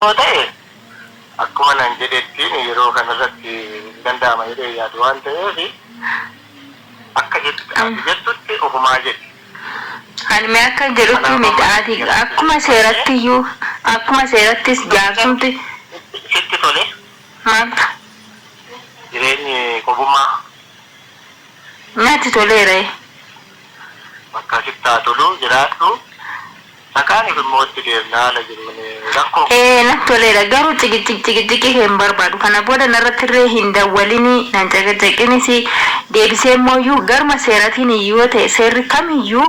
ta'e akkuma nan jedhettiin yeroo kanarratti danda'ama jedhee yaadu waan ta'eef akka jettutti ofumaa jedhe. Ani akka jedhutti midhaati akkuma seerattis jaarsumti sitti tole maaltu jireenyi qofummaa natti toleera bakka sittaa tolu jiraadhu sakaaniif immoo itti deemnaa haala jiruun rakkoo. Natti toleera garuu ciqici hin barbaadu kana booda narratti illee hin dawwalini nan caqacaqinis deebisee immoo garma seeratiin iyyuu ta'e seerri kamiyyuu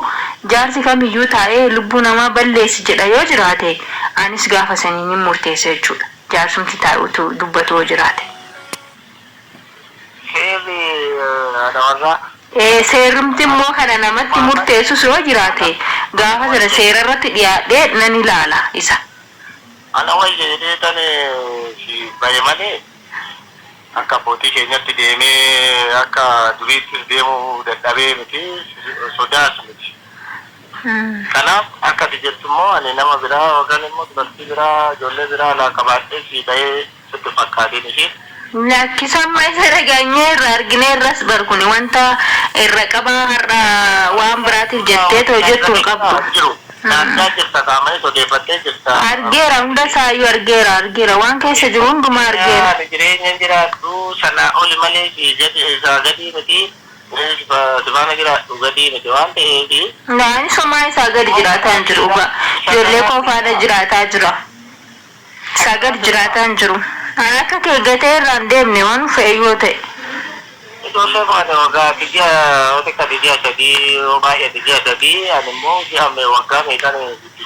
jaarsi kamiyyuu taa'ee lubbuu namaa balleessi jedha yoo jiraate anis gaafa saniin hin murteessa jechuudha. Jaarsumti taa'utu dubbatu yoo jiraate. Seerri adawarraa. Seerumti immoo kana namatti murteessus yoo jiraate gaafa sana seera irratti dhiyaadhee nan ilaala isa. Ana wayya jedhee tane si baye malee akka abbootii keenyatti deemee akka duriittis deemuu dadhabee miti sodaas miti. Kanaaf akkati jettu immoo ani nama biraa yookaan immoo dubartii biraa ijoollee biraa laa qabaadhee si bahee sitti fakkaatiin ishee. Lakkisamma isa dhageenyeerra argineerras barkuni wanta irra qabaa har'a waan biraatiif jettee hojjettu hin qabdu. Naannaa jirta qaamanii sodeeffattee jirta. Argeera hunda isaayyuu argeera waan keessa jiru hundumaa argeera. Jireenya jiraattu sana oli malee isaa gadi miti. Sifaana jiraattu gadi miti waan ta'eef. Naani somaa isaa gadi jiraataa hin jiru. Ijoollee koofaadha jiraataa jira. Isaa gadi jiraataa hin jiru. Akka kee gatee irraan deemne waan fe'e yoo ta'e. Ijoollee faana waggaa xiqqaa sadii baay'ee sadii ani immoo si'amee waggaa meeqan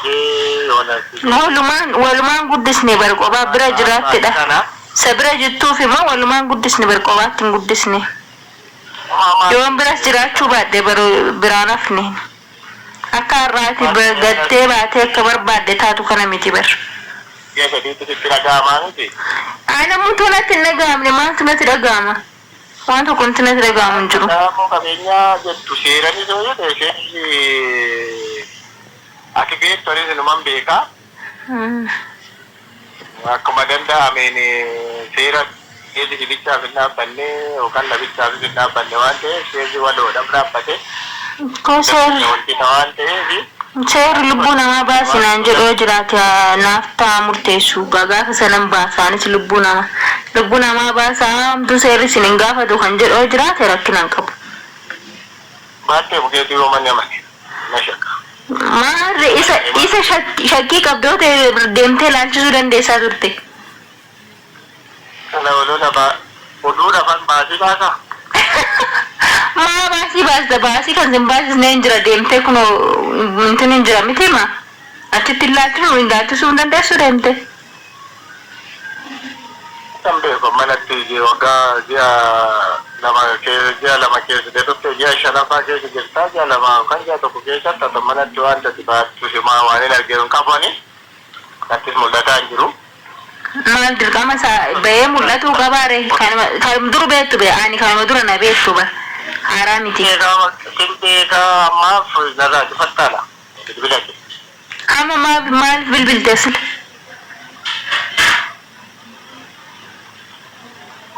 guddisee walumaan guddisne barqobaa bira jiraattidha. Isa bira jettuuf immoo walumaan guddisne barqobaatti hin guddisne. Yoon biras jiraachuu baadhee biraan hafne. Akka har'aati gattee baatee akka barbaadde taatu kana miti bar. Namoota natti hin dhaga'amne maaltu natti dhaga'ama? Waan tokko natti dhaga'amu hin jiru. Kanaafuu qabeenyaa jettu seerani yoo jedhe seerri ati beektonis inuman beekaa. Akkuma danda'ameen seera seerri dibichaaf hin dhaabbanne yookaan labichaaf hin dhaabbanne waan ta'eef seerri waloodhaaf dhaabbate. Wanti waan ta'eef. Seerri lubbuu namaa baasinaan jedhoo jiraate naaf ta'a murteessu gaafa sanan baasaanis lubbuu namaa baasaa hamtuu seerri isin hin gaafatu kan jedhoo jiraate rakkinaan qabu. Baattee bukeetii yoo manni amane na shakka. Maarri isa shakkii qabdoo ta'e deemtee ilaalchisuu dandeessaa turte. Kana oduu lafan baasii baasaa. Maa baasii kan sin baasisnee hin jira deemtee kun wanti hin jira miti ma achitti ilaalchisuu hin dandeessu deemte. Kan beeku manatti waggaa ji'a lama keessa deebiftee ji'a shanaffaa keessa jirtaa ji'a lama yookaan ji'a tokko keessatti akka manatti waan tati baattu simaa waan hin arginu hin qabani attis mul'ataa hin jiru. Maal dirqama isaa bahee mul'atuu qabaare kan dur beektu ani kanuma dura na beektu bara. Haraa miti. Beekaa ammaaf narraa cufattaadha. Bilbila kee. Amma maal bilbiltee sila?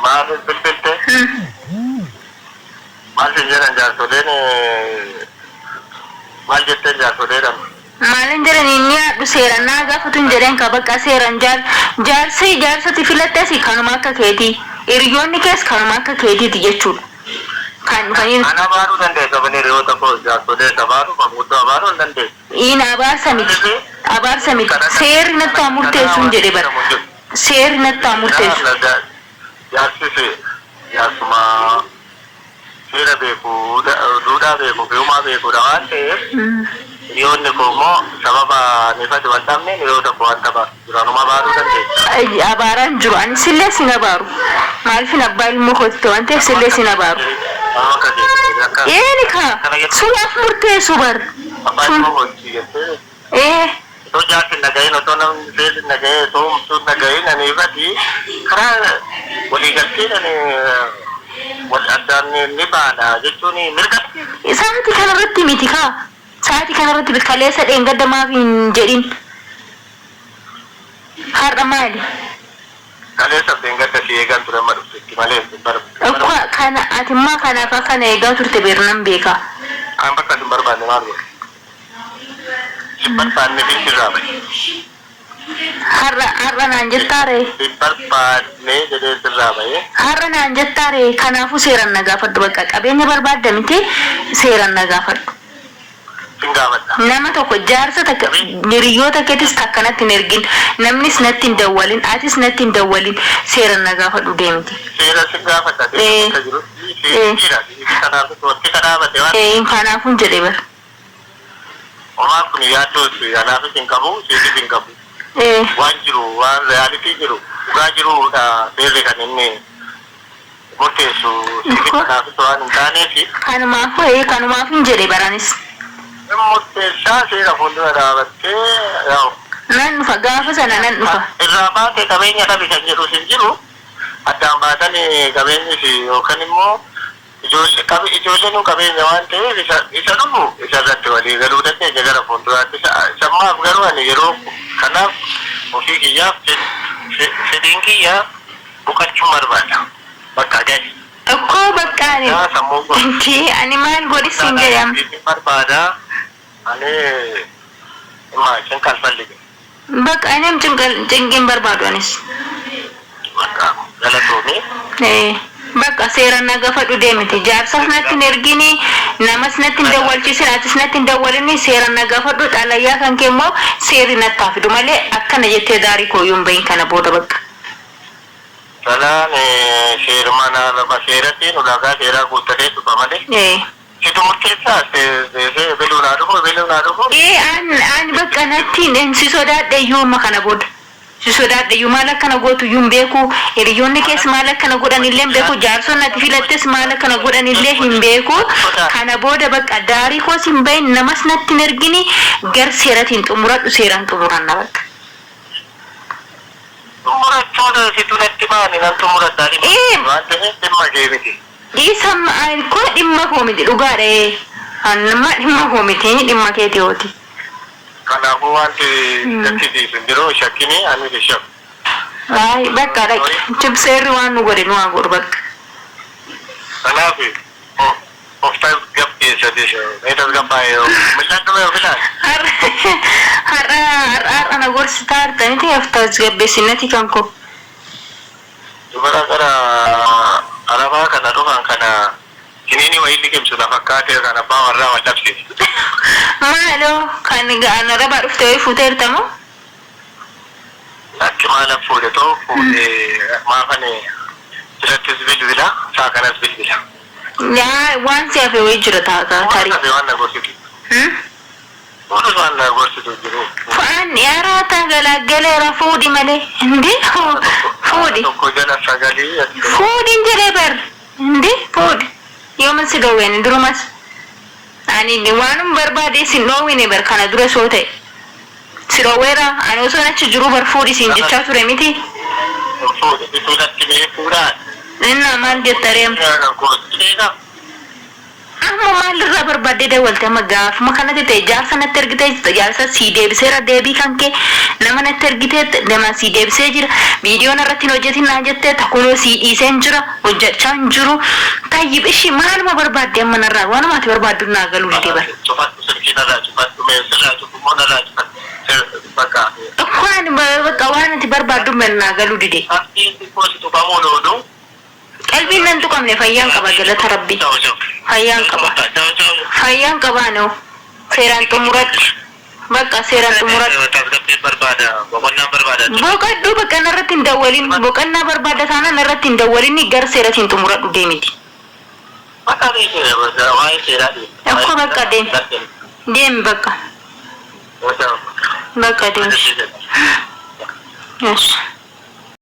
Maal bilbiltee? Maal sin jedhan jaarsoleen maal jetteen jaarsoleedhaan? Maalin jedhan inni haadhu seeraan naa gaafatu hin jedheen ka bakka seeraan jaarsati filattees kanuma akka keetii. Hiriyoonni kees kanuma akka keetiiti jechuudha. Ana baaruu dandeessa bani hiriyoota koo jaarsolee baaruu mamuuddoo baaruu hin dandeessu. Abaarsa miti. Seerri natti haa murteessu hin jedhe bara. Seerri natti haa murteessu. Jaarsuma seera beeku, duudhaa beeku, fe'umaa beekudha waan ta'eef hiriyoonni koo immoo sababa nifati waan dhabne hiriyoota koo waan tapha duraanuma baaruu dandeessa. Abaaraan jiru ani sillee sin abaaru. Maaliifin abbaa ilmoo kootti waan ta'eef sillee sin abaaru. Ka sunaaf murteessu bar. Abbaa ilmoo kootti jettee. Otoo jaarsi nagayin otoo namni seerri nagaye otoo humtuun nagayin ani ifati karaa waliigalteen ani wal addaan ni baana jechuun mirga. Sa'aatii kanarratti miti kaa. Sa'aatii kanarratti kaleessa dheengadda maaf hin jedhin. har'a maali Kale sabden gadda si eegan ture madhutti malee Akkuma kana atimmaa kanaaf akkana eegaa turte beernan beeka. An bakka hin barbaanne maal godhe? Hin barbaanne fi sirraa bahe. Har'a naan jettaare. Hin barbaanne jedhee sirraa bahe. Har'a naan jettaare kanaafuu seeraan na gaafadhu bakka qabeenya barbaadda miti seeraan na gaafadhu. Sin gaafadha. Nama tokko jaarsa takka hiriyoota keetis akkanatti hin ergin namnis natti hin dawwalin atis natti hin dawwalin seeraan na gaafadhu deemti. Seera sin gaafadha deemta jiru. Kanaafuu jedhee bara. Omaan kun yaaddoo kanaafis hin qabu seetis hin qabu. Waan jiru waan reyaalitii jiru dhugaa jiruudha beerre kan inni murteessu seetis kanaafis waan hin taaneefi. Kanumaaf hin jedhee baranis. Murteessaa seera fuuldura dhaabattee yaa'u. Nan dhufa gaafa sana nan dhufa. Irraa baatee qabeenya dhabi kan jedhu sin jiru addaan baatanii qabeenyis yookaan immoo ijoolleen qabeenya waan ta'eef isa dhufu isa irratti walii galuu dandeenya gara fuulduraatti sammaaf garuu ani yeroo kanaaf ofii kiyyaaf fedhiin kiyyaa boqochuu barbaada bakka gahi. Akkoo bakkaani. Ani maal godhis hin jedhamu. Barbaada ani imaatiin kalfallige. Bakka ani cinqin barbaadu anis. Bakka galatoomii. Bakka seeraan na gaafadhu deemti jaarsas natti hin ergini namas natti hin dawwalchiisin atis natti hin dawwalini seeraan na gaafadhu xalayyaa kan kee immoo seerri natti haa fidu malee akkana jettee daarii kooyyuun bahin kana booda bakka. Salaan seera mana lama seeratti ulaagaa seeraa guuttatee dhufa malee. Situ murteessaa beluunaa dhufu. Ani bakka natti si sodaadhe iyyuu kana booda. Si sodaadhe iyyuu maal akkana gootu iyyuu hin beeku hiriyoonni kees maal akkana godhanillee hin beeku jaarsonni ati filattes maal akkana godhanillee hin beeku kana booda bakka daarii koos hin bahin namas natti hin ergini gar seeratiin xumuradhu seeraan xumuranna bakka. Xumurachuudha situ natti baani nan xumuradhaa waan ta'eef dhimma kee miti. Kun dhimma koo miti dhugaadha nama dhimma koo miti dhimma keeti hooti. Kanaafuu wanti gaddisiisu hin jiru shakkini ani shakku. Bakka dhaqi cibseerri waan nu godhe nu haa godhu bakka. Kanaaf of tasgabbeessa meeshaas gabbaa'ee mil'aan dhume ofiidhaan. Har'a na gorsitaa argamite of tasgabbeessinati kan koo. Dubara gara arabaa kana dhufan kana kiniini wayii liqimsu na fakkaatee kan abbaa warraa wal dhabsiise. Maaloo kan arabaa dhufte wayii fuuteertamoo? Lakki maalan fuudhe too fuudhee maafane filattis bilbila saa kanas bilbila. Waan si hafe wayii jira tarii. Waan na gorsitu. Waan na gorsitu jiru. Faan yaaraata galaggaleera fuudhi malee. Hindi fuudhi. Tokko jala sagalii. Fuudhin jedhee bar. Hindi fuudhi. Yooma si dhoowween durumas. Ani waanum barbaade sin dhoowwine bar kana dura soo ta'e. Si dhoowweera ani osoo achi jiru bar fuudhi siin jechaa ture miti. Fuudhi bituudatti mee fuudhaan. Inna maal jettareem. Amma maalirraa barbaadde dawwalte amma gaafuma kanatti ta'e jaarsa natti ergitee jaarsa sii deebiseera deebii kan kee nama natti ergitee nama sii deebisee jira viidiyoon irratti hin hojjetin naa jettee takkunoo sii dhiisee hin jira hojjechaa hin jiru tayyib ishii maaluma barbaadde amma narraa waanuma ati barbaaddu naa galuu didee bara. Bakka waan ati barbaaddu naa galuu didee. Qalbiin nan tuqamne fayyaan qaba galata rabbi. Fayyaan qaba noo. Seeraan xumuratti. Bakka seeraan xumuratti. Boqaddu bakka narratti hin dawwalin. Boqannaa barbaada taana narratti hin dawwalin gar seeratiin xumuradhu deemiti. Akkoo bakka deemi. Deemi bakka. Bakka deemi. Yes.